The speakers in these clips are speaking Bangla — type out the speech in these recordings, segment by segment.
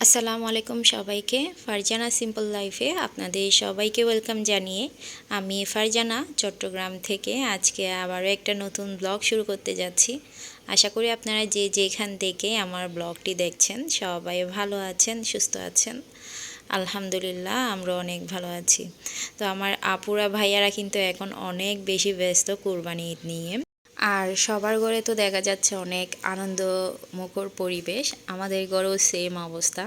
আসসালামু আলাইকুম সবাইকে। ফারজানা সিম্পল লাইফে আপনাদের সবাইকে ওয়েলকাম জানিয়ে আমি ফারজানা চট্টগ্রাম থেকে আজকে আবারও একটা নতুন ব্লগ শুরু করতে যাচ্ছি। আশা করি আপনারা যে যেখান থেকে আমার ব্লগটি দেখছেন সবাই ভালো আছেন, সুস্থ আছেন। আলহামদুলিল্লাহ আমরা অনেক ভালো আছি। তো আমার আপুরা ভাইয়ারা কিন্তু এখন অনেক বেশি ব্যস্ত কুরবানি ঈদ নিয়ে। আর সবার ঘরে তো দেখা যাচ্ছে অনেক আনন্দমুখর পরিবেশ, আমাদের ঘরেও সেম অবস্থা।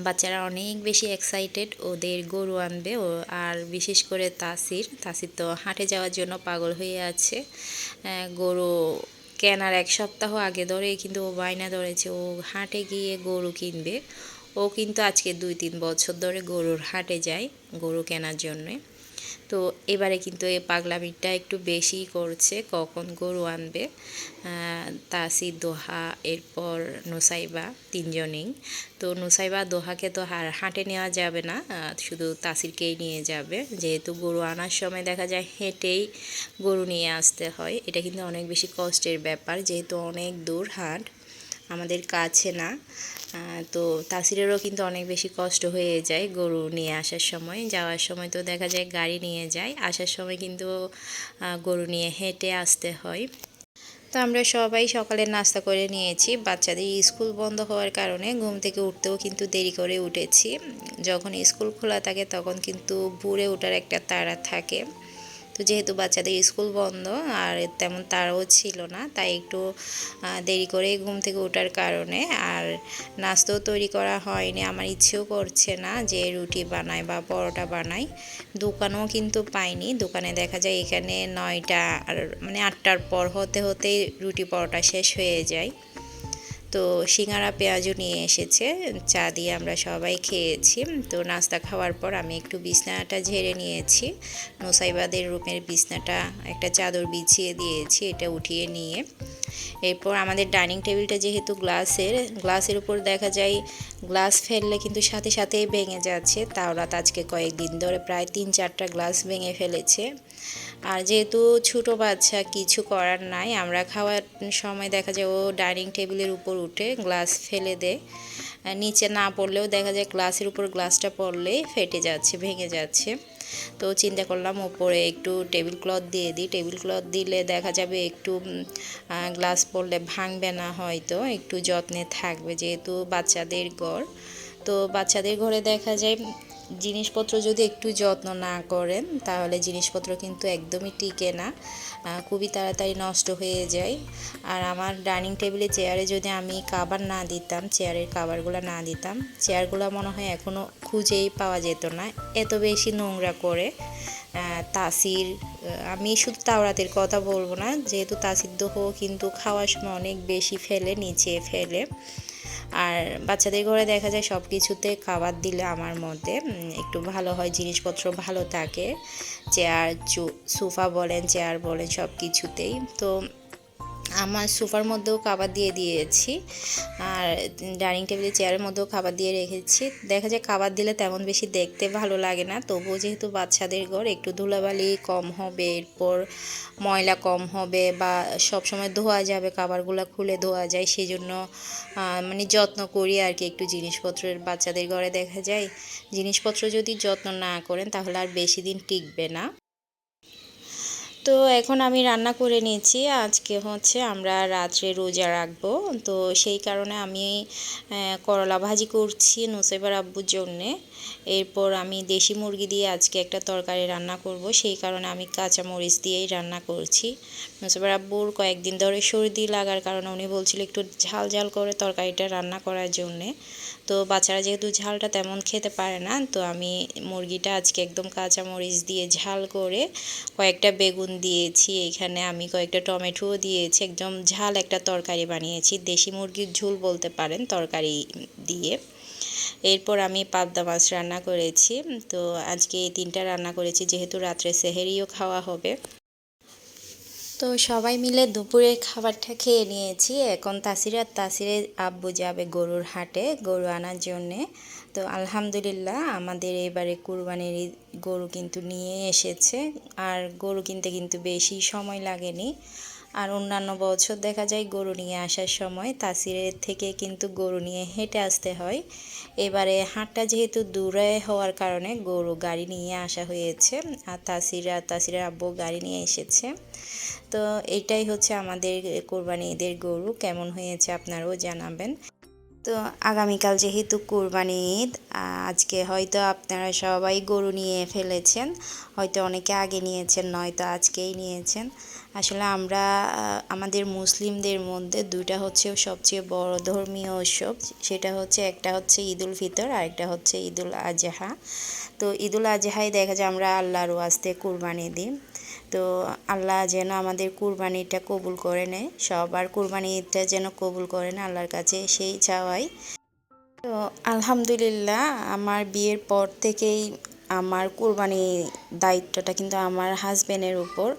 বাচ্চারা অনেক বেশি এক্সাইটেড, ওদের গরু আনবে আর বিশেষ করে তাসির তো হাটে যাওয়ার জন্য পাগল হয়ে আছে। গরু কেনার এক সপ্তাহ আগে ধরেই কিন্তু ও বায়না ধরেছে ও হাটে গিয়ে গরু কিনবে। ও কিন্তু আজকে 2-3 বছর ধরে গরুর হাটে যায় গরু কেনার জন্যে। তো এবারে কিন্তু এই পাগলামিটা একটু বেশি করছে, কখন গরু আনবে। তাসি, দোহা, এরপর নুসাইবা, তিনজনেই। তো নুসাইবা দোহাকে তো হাটে নেওয়া যাবে না, শুধু তাসিরকেই নিয়ে যাবে, যেহেতু গরু আনার সময় দেখা যায় হেঁটেই গরু নিয়ে আসতে হয়। এটা কিন্তু অনেক বেশি কষ্টের ব্যাপার, যেহেতু অনেক দূর হাট, আমাদের কাছে না। তো তাসিরেরও কিন্তু অনেক বেশি কষ্ট হয়ে যায় গরু নিয়ে আসার সময়। যাওয়ার সময় তো দেখা যায় গাড়ি নিয়ে যায়, আসার সময় কিন্তু গরু নিয়ে হেঁটে আসতে হয়। তো আমরা সবাই সকালে নাস্তা করে নিয়েছি। বাচ্চাদের স্কুল বন্ধ হওয়ার কারণে ঘুম থেকে উঠতেও কিন্তু দেরি করে উঠেছি। যখন স্কুল খোলা থাকে তখন কিন্তু ভোরে ওঠার একটা তাড়া থাকে। তো যেহেতু বাচ্চাদের স্কুল বন্ধ আর তেমন তাড়াও ছিল না, তাই একটু দেরি করে ঘুম থেকে ওঠার কারণে আর নাস্তাও তৈরি করা হয়নি। আমার ইচ্ছেও করছে না যে রুটি বানাই বা পরোটা বানাই। দোকানও কিন্তু পাইনি, দোকানে দেখা যায় এখানে 9টা আর মানে 8টার পর হতে হতেই রুটি পরোটা শেষ হয়ে যায়। তো সিঙ্গারা পেঁয়াজও নিয়ে এসেছে, চা দিয়ে আমরা সবাই খেয়েছি। তো নাস্তা খাওয়ার পর আমি একটু বিছনাটা ঝেড়ে নিয়েছি। নুসাইবাদের রুমের বিছনাটা একটা চাদর বিছিয়ে দিয়েছি, এটা উঠিয়ে নিয়ে এরপর আমাদের ডাইনিং টেবিলটা যেহেতু গ্লাসের উপর দেখা যায় গ্লাস ফেললে কিন্তু সাথে সাথেই ভেঙে যাচ্ছে। তাওরাত আজকে কয়েকদিন ধরে প্রায় 3-4টা গ্লাস ভেঙে ফেলেছে। আর যেহেতু ছোটো বাচ্চা, কিছু করার নাই, আমরা খাওয়ার সময় দেখা যায় ও ডাইনিং টেবিলের উপর উঠে গ্লাস ফেলে দেয়। নিচে না পড়লেও দেখা যায় গ্লাসের উপর গ্লাসটা পড়লেই ফেটে যাচ্ছে, ভেঙে যাচ্ছে। তো চিন্তা করলাম ওপরে একটু টেবিল ক্লথ দিয়ে দিই, টেবিল ক্লথ দিলে দেখা যাবে একটু গ্লাস পড়লে ভাঙবে না, হয়তো একটু যত্নে থাকবে, যেহেতু বাচ্চাদের ঘর। তো বাচ্চাদের ঘরে দেখা যায় জিনিসপত্র যদি একটু যত্ন না করেন তাহলে জিনিসপত্র কিন্তু একদমই টিকে না, খুবই তাড়াতাড়ি নষ্ট হয়ে যায়। আর আমার ডাইনিং টেবিলে চেয়ারে যদি আমি কাভার না দিতাম, চেয়ারের কাভারগুলো না দিতাম, চেয়ারগুলো মনে হয় এখনও খুঁজেই পাওয়া যেত না, এত বেশি নোংরা করে। তাসির, আমি শুধু তাওরাতের কথা বলবো না, যেহেতু তাসির দোহ কিন্তু খাওয়ার সময় অনেক বেশি ফেলে, নিচে ফেলে। আর বাচ্চাদের ঘরে দেখা যায় সব কিছুতে খাবার দিলে আমার মতে একটু ভালো হয়, জিনিসপত্র ভালো থাকে। চেয়ার, সোফা বলেন, চেয়ার বলেন, সব কিছুতেই। তো আমার সোফার মধ্যেও খাবার দিয়ে দিয়েছি, আর ডাইনিং টেবিলে চেয়ারের মধ্যেও খাবার দিয়ে রেখেছি। দেখা যায় খাবার দিলে তেমন বেশি দেখতে ভালো লাগে না, তবুও যেহেতু বাচ্চাদের ঘর একটু ধুলাবালি কম হবে, এরপর ময়লা কম হবে, বা সব সময় ধোয়া যাবে, খাবারগুলো খুলে ধোয়া যায়, সেই জন্য মানে যত্ন করি আর কি একটু জিনিসপত্রের। বাচ্চাদের ঘরে দেখা যায় জিনিসপত্র যদি যত্ন না করেন তাহলে আর বেশি দিন টিকবে না। তো এখন আমি রান্না করে নিয়েছি, আজকে হচ্ছে আমরা রাত্রে রোজা রাখবো। তো সেই কারণে আমি করলা ভাজি করছি নুসাইবার আব্বুর জন্যে। এরপর আমি দেশি মুরগি দিয়ে আজকে একটা তরকারি রান্না করব, সেই কারণে আমি কাঁচা মরিচ দিয়েই রান্না করছি। নুসাইবার আব্বুর কয়েকদিন ধরে সর্দি লাগার কারণে উনি বলছিল একটু ঝাল ঝাল করে তরকারিটা রান্না করার জন্যে। তো বাচ্চারা যেহেতু ঝালটা তেমন খেতে পারে না, তো আমি মুরগিটা আজকে একদম কাঁচা মরিচ দিয়ে ঝাল করে, কয়েকটা বেগুন দিয়েছি, এখানে আমি কয়েকটা টমেটোও দিয়েছি, একদম ঝাল একটা তরকারি বানিয়েছি, দেশি মুরগির ঝোল বলতে পারেন তরকারি দিয়ে। এরপর আমি পাবদা মাছ রান্না করেছি। তো আজকে এই 3টা রান্না করেছি, যেহেতু রাত্রে সেহেরিও খাওয়া হবে। তো সবাই মিলে দুপুরের খাবারটা খেয়ে নিয়েছি। এখন তাসিরের আব্বু যাবে গরুর হাটে গরু আনার জন্যে। তো আলহামদুলিল্লাহ আমাদের এবারে কুরবানির গরু কিন্তু নিয়ে এসেছে, আর গরু কিনতে কিন্তু বেশি সময় লাগেনি। আর অন্যান্য বছর দেখা যায় গরু নিয়ে আসার সময় তাসিরের থেকে কিন্তু গরু নিয়ে হেঁটে আসতে হয়। এবারে হাটটা যেহেতু দূরে হওয়ার কারণে গরু গাড়ি নিয়ে আসা হয়েছে, আর তাসিরের আব্বু গাড়ি নিয়ে এসেছে। তো এটাই হচ্ছে আমাদের কোরবানি ঈদের গরু। কেমন হয়েছে আপনারাও জানাবেন। তো আগামীকাল যেহেতু কোরবানি ঈদ, আজকে হয়তো আপনারা সবাই গরু নিয়ে ফেলেছেন, হয়তো অনেকে আগে নিয়েছেন, নয়তো আজকেই নিয়েছেন। আসলে আমরা আমাদের মুসলিমদের মধ্যে দুইটা হচ্ছে সবচেয়ে বড় ধর্মীয় উৎসব, সেটা হচ্ছে একটা হচ্ছে ঈদুল ফিতর আর একটা হচ্ছে ঈদুল আজহা। তো ঈদুল আজহায় দেখা যায় আমরা আল্লাহর ওয়াস্তে কুরবানি দিই। তো আল্লাহ যেন আমাদের কুরবানিটা কবুল করে নেয়, সবার কুরবানিটা যেন কবুল করে নেয় আল্লাহর কাছে সেই চাওয়াই। তো আলহামদুলিল্লাহ আমার বিয়ের পর থেকেই আমার কুরবানির দায়িত্বটা কিন্তু আমার হাজবেন্ডের উপর।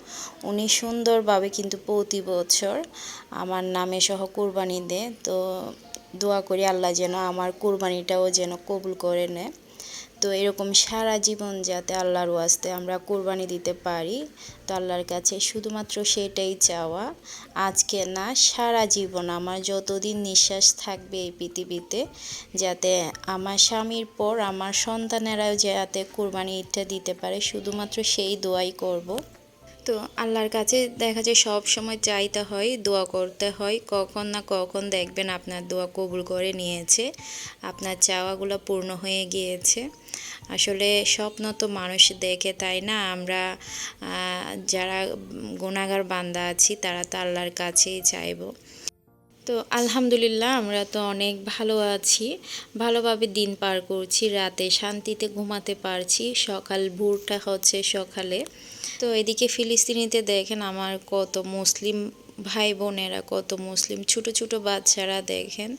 উনি সুন্দরভাবে কিন্তু প্রতি বছর আমার নামে সহ কুরবানি দেয়। তো দোয়া করি আল্লাহ যেন আমার কুরবানিটাও যেন কবুল করে নেয়। তো এরকম সারা জীবন যাতে আল্লাহর ওয়াস্তে আমরা কোরবানি দিতে পারি, তো আল্লাহর কাছে শুধুমাত্র সেটাই চাওয়া। আজকে না, সারা জীবন আমার যতদিন নিঃশ্বাস থাকবে এই পৃথিবীতে, যাতে আমার স্বামীর পর আমার সন্তানেরাও যাতে কোরবানি ঈদটা দিতে পারে, শুধুমাত্র সেই দোয়াই করব। তো আল্লাহর কাছে দেখা যায় সব সময় চাইতে হয়, দোয়া করতে হয়, কখন না কখন দেখবেন আপনার দোয়া কবুল করে নিয়েছে, আপনার চাওয়াগুলো পূর্ণ হয়ে গিয়েছে। আসলে স্বপ্ন তো মানুষ দেখে, তাই না? আমরা যারা গুনাহগার বান্দা আছি তারা তো আল্লাহর কাছেই চাইবো। তো আলহামদুলিল্লাহ আমরা তো অনেক ভালো আছি, ভালোভাবে দিন পার করছি, রাতে শান্তিতে ঘুমাতে পারছি, সকাল ভোরটা হচ্ছে সকালে। তো এদিকে ফিলিস্তিনিতে দেখেন আমার কত মুসলিম ভাই বোনেরা, কত মুসলিম ছোট ছোট বাচ্চারা দেখেন,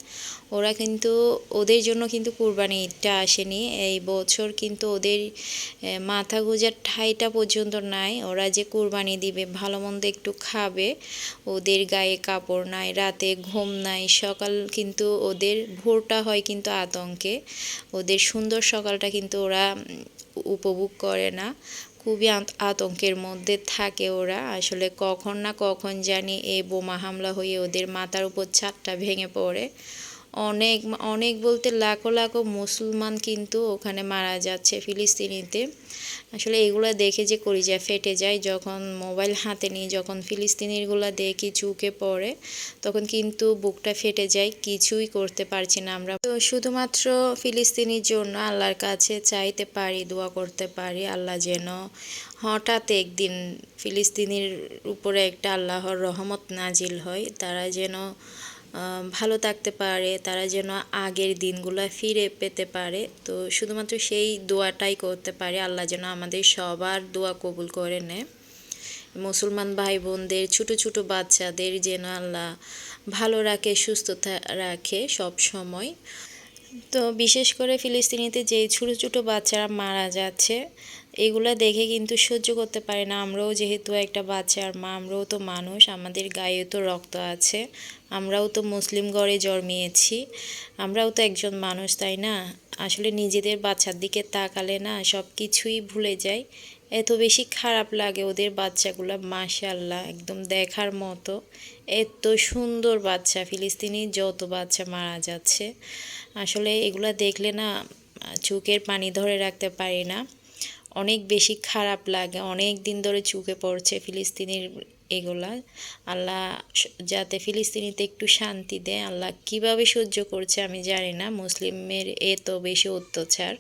ওরা কিন্তু ওদের জন্য কিন্তু কুরবানি ঈদটা আসেনি এই বছর, কিন্তু ওদের মাথা গোঁজার ঠাঁইটা পর্যন্ত নাই। ওরা যে কুরবানি দিবে, ভালো মন্দ একটু খাবে, ওদের গায়ে কাপড় নাই, রাতে ঘুম নাই, সকাল কিন্তু ওদের ভোরটা হয় কিন্তু আতঙ্কে, ওদের সুন্দর সকালটা কিন্তু ওরা উপভোগ করে না, খুবই আতঙ্কের মধ্যে থাকে ওরা। আসলে কখন না কখন জানি এই বোমা হামলা হয়ে ওদের মাথার উপর ছাদটা ভেঙে পড়ে। অনেক অনেক বলতে লাখো লাখো মুসলমান কিন্তু ওখানে মারা যাচ্ছে ফিলিস্তিনিতে। আসলে এগুলো দেখে যে কলিজা ফেটে যায়, যখন মোবাইল হাতে নিয়ে যখন ফিলিস্তিনিরগুলো দেখি চোখে পড়ে, তখন কিন্তু বুকটা ফেটে যায়, কিছুই করতে পারছি না আমরা। তো শুধুমাত্র ফিলিস্তিনির জন্য আল্লাহর কাছে চাইতে পারি, দোয়া করতে পারি, আল্লাহ যেন হঠাৎ একদিন ফিলিস্তিনির উপরে একটা আল্লাহর রহমত নাজিল হয়, তারা যেন ভালো থাকতে পারে, তারা যেন আগের দিনগুলো ফিরে পেতে পারে। তো শুধুমাত্র সেই দোয়াটাই করতে পারে, আল্লাহ যেন আমাদের সবার দোয়া কবুল করে নেয়। মুসলমান ভাই বোনদের, ছোট ছোট বাচ্চাদের যেন আল্লাহ ভালো রাখে, সুস্থ রাখে সব সময়। তো বিশেষ করে ফিলিস্তিনিতে যে ছোট ছোট বাচ্চারা মারা যাচ্ছে, এগুলা দেখে কিন্তু সহ্য করতে পারে না। আমরাও যেহেতু একটা বাচ্চার মা, আমরাও তো মানুষ, আমাদের গায়ে তো রক্ত আছে, আমরাও তো মুসলিম ঘরে জন্মিয়েছি, আমরাও তো একজন মানুষ, তাই না? আসলে নিজেদের বাচ্চার দিকে তাকালে না সব কিছুই ভুলে যায়, এত বেশি খারাপ লাগে ওদের বাচ্চাগুলো, মাশাআল্লাহ একদম দেখার মতো, এত সুন্দর বাচ্চা। ফিলিস্তিনি যত বাচ্চা মারা যাচ্ছে, আসলে এগুলা দেখলে না চোখের পানি ধরে রাখতে পারি না, অনেক বেশি খারাপ লাগে। অনেক দিন ধরে চোখে পড়ছে ফিলিস্তিনির এগুলা। আল্লাহ যাতে ফিলিস্তিনিতে একটু শান্তি দেয়, আল্লাহ কিভাবে সহ্য করছে আমি জানি না, মুসলিমের এত বেশি অত্যাচার।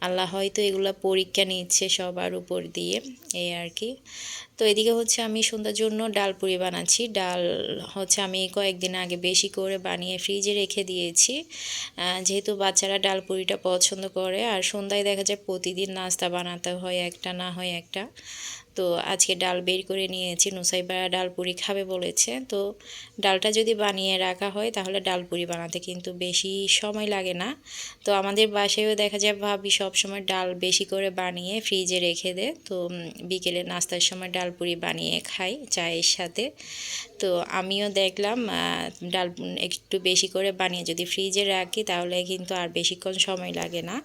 আল্লাহ হয়তো এগুলা পরীক্ষা নিচ্ছে সবার উপর দিয়ে, এই আর কি। তো এদিকে হচ্ছে আমি সন্ধ্যার জন্য ডাল পুরি বানাচ্ছি। ডাল হচ্ছে আমি কয়েকদিন আগে বেশি করে বানিয়ে ফ্রিজে রেখে দিয়েছি, যেহেতু বাচ্চারা ডাল পুরিটা পছন্দ করে, আর সন্ধ্যায় দেখা যায় প্রতিদিন নাস্তা বানাতে হয় একটা না হয় একটা। তো আজকে ডাল বের করে নিয়েছি, নুসাইবা ডাল পুরি খাবে বলেছে। তো ডালটা যদি বানিয়ে রাখা হয় তাহলে ডাল পুরি বানাতে কিন্তু বেশি সময় লাগে না। তো আমাদের বাসায়ও দেখা যায় ভাবি সব সময় ডাল বেশি করে বানিয়ে ফ্রিজে রেখে দেয়, তো বিকেলে নাস্তার সময় ডাল পুরি বানিয়ে খাই চায়ের সাথে। তো আমিও দেখলাম ডাল একটু বেশি করে বানিয়ে যদি ফ্রিজে রাখি তাহলে কিন্তু আর বেশিক্ষণ সময় লাগে না।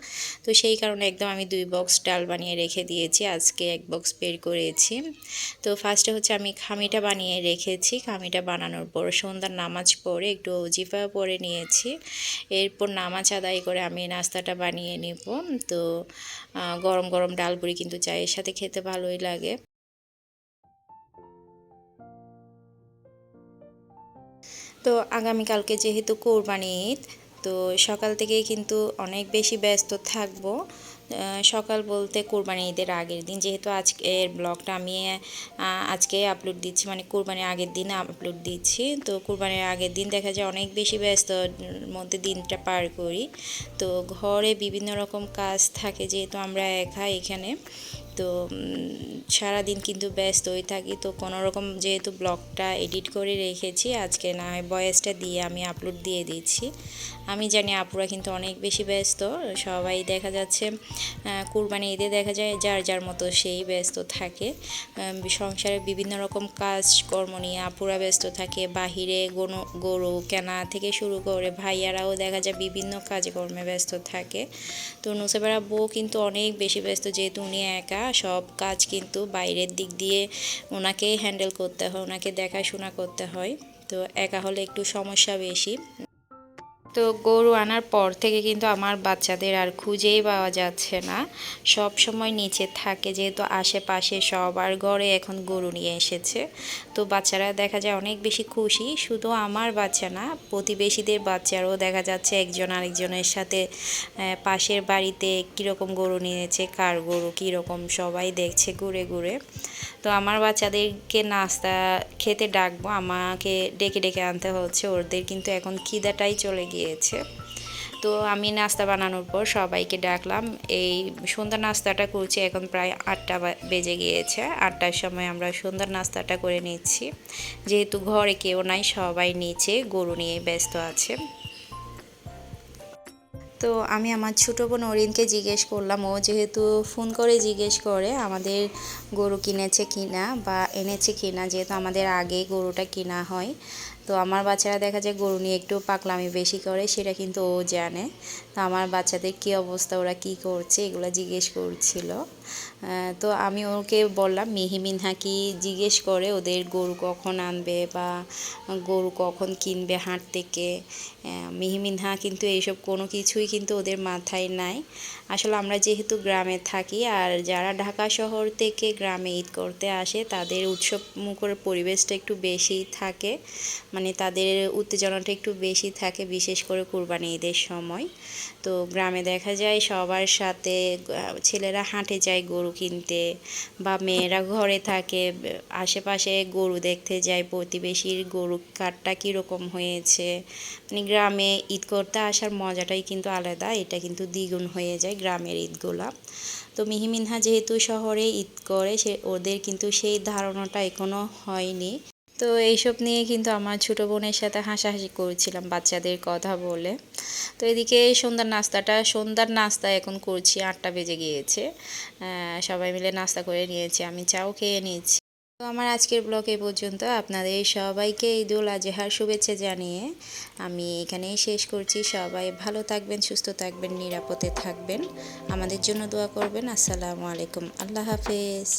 তো সেই কারণে একদম আমি 2 বক্স ডাল বানিয়ে রেখে দিয়েছি, আজকে 1 বক্স বের করে করেছি। তো ফার্স্টে হচ্ছে আমি খামিটা বানিয়ে রেখেছি। খামিটা বানানোর পর সন্ধ্যার নামাজ পড়ে একটু জিফা পরে নিয়েছি। এরপর নামাজ আদায় করে আমি নাস্তাটা বানিয়ে নেব। তো গরম গরম ডাল পুরি কিন্তু চায়ের সাথে খেতে ভালোই লাগে। তো আগামীকালকে যেহেতু কোরবানি ঈদ, তো সকাল থেকেই কিন্তু অনেক বেশি ব্যস্ত থাকবো। সকাল বলতে কোরবানি ঈদের আগের দিন, যেহেতু আজকের ব্লগটা আমি আজকে আপলোড দিচ্ছি, মানে কোরবানির আগের দিন আপলোড দিচ্ছি। তো কোরবানির আগের দিন দেখা যায় অনেক বেশি ব্যস্তর মধ্যে দিনটা পার করি। তো ঘরে বিভিন্ন রকম কাজ থাকে, যেহেতু আমরা একা এখানে। তো সারাদিন কিন্তু ব্যস্তই থাকি। তো কোনো রকম যেহেতু ব্লগটা এডিট করে রেখেছি, আজকে না হয় ভয়েসটা দিয়ে আমি আপলোড দিয়ে দিচ্ছি। আমি জানি আপুরা কিন্তু অনেক বেশি ব্যস্ত, সবাই দেখা যাচ্ছে কুরবানি ঈদে দেখা যায় যার যার মতো সেই ব্যস্ত থাকে। সংসারে বিভিন্ন রকম কাজকর্ম নিয়ে আপুরা ব্যস্ত থাকে। বাহিরে গরু কেনা থেকে শুরু করে ভাইয়ারাও দেখা যায় বিভিন্ন কাজকর্মে ব্যস্ত থাকে। তো নুসেবের বউ কিন্তু অনেক বেশি ব্যস্ত, যেহেতু উনি একা, সব কাজ কিন্তু বাইরের দিক দিয়ে ওনাকেই হ্যান্ডেল করতে হয়, ওনাকে দেখাশোনা করতে হয়। তো একা হলে একটু সমস্যা বেশি। তো গরু আনার পর থেকে কিন্তু আমার বাচ্চাদের আর খুঁজেই পাওয়া যাচ্ছে না, সব সময় নিচে থাকে, যেহেতু আশেপাশে সবার ঘরে এখন গরু নিয়ে এসেছে। তো বাচ্চারা দেখা যায় অনেক বেশি খুশি, শুধু আমার বাচ্চা না, প্রতিবেশীদের বাচ্চারাও দেখা যাচ্ছে একজন আরেকজনের সাথে পাশের বাড়িতে কীরকম গরু নিয়েছে, কার গরু কীরকম, সবাই দেখছে ঘুরে ঘুরে। তো আমার বাচ্চাদেরকে নাস্তা খেতে ডাকবো, আমাকে ডেকে ডেকে আনতে হচ্ছে, ওদের কিন্তু এখন খিদাটাই চলে গিয়েছে। তো আমি নাস্তা বানানোর পর সবাইকে ডাকলাম। এই সন্ধ্যা নাস্তাটা করছি, এখন প্রায় 8টা বেজে গিয়েছে। 8টার সময় আমরা সন্ধ্যার নাস্তাটা করে নিচ্ছি, যেহেতু ঘরে কেউ নাই, সবাই নিচে গরু নিয়ে ব্যস্ত আছে। তো আমি আমার ছোটো বোন অরিনকে জিজ্ঞেস করলাম, ও যেহেতু ফোন করে জিজ্ঞেস করে আমাদের গরু কিনেছে কিনা বা এনেছে কিনা, যেহেতু আমাদের আগে গরুটা কিনা হয়। তো আমার বাচ্চারা দেখা যায় গরু নিয়ে একটু পাকলামি বেশি করে, সেটা কিন্তু ও জানে। তো আমার বাচ্চাদের কী অবস্থা, ওরা কি করছে, এগুলো জিজ্ঞেস করছিল। তো আমি ওকে বললাম মিহি মিনহা কি জিজ্ঞেস করে ওদের গরু কখন আনবে বা গরু কখন কিনবে হাট থেকে। মিহি মিনহা কিন্তু এইসব কোনো কিছুই কিন্তু ওদের মাথায় নাই। আসলে আমরা যেহেতু গ্রামে থাকি, আর যারা ঢাকা শহর থেকে গ্রামে ঈদ করতে আসে, তাদের উৎসব মুখর পরিবেশটা একটু বেশি থাকে, মানে তাদের উত্তেজনাটা একটু বেশি থাকে, বিশেষ করে কুরবানি ঈদের সময়। তো গ্রামে দেখা যায় সবার সাথে ছেলেরা হাটে যায় গরু কিনতে, বা মেয়েরা ঘরে থাকে, আশেপাশে গরু দেখতে যায়, প্রতিবেশীর গরু কাঠটা কীরকম হয়েছে। মানে গ্রামে ঈদ করতে আসার মজাটাই কিন্তু আলাদা, এটা কিন্তু দ্বিগুণ হয়ে যায় গ্রামের ঈদগুলা। তো মিহি মিনহা যেহেতু শহরে ঈদ করে, ওদের কিন্তু সেই ধারণাটা এখনও হয়নি। তো এইসব নিয়ে কিন্তু আমার ছোটো বোনের সাথে হাসাহাসি করছিলাম বাচ্চাদের কথা বলে। তো এদিকে সন্ধ্যার নাস্তা এখন করছি, 8টা বেজে গিয়েছে। সবাই মিলে নাস্তা করে নিয়েছি, আমি চাও খেয়ে নিয়েছি। তো আমার আজকের ব্লগ এ পর্যন্ত। আপনাদের সবাইকে ঈদুল আজহার শুভেচ্ছা জানিয়ে আমি এখানেই শেষ করছি। সবাই ভালো থাকবেন, সুস্থ থাকবেন, নিরাপদে থাকবেন, আমাদের জন্য দোয়া করবেন। আসসালামু আলাইকুম, আল্লাহ হাফেজ।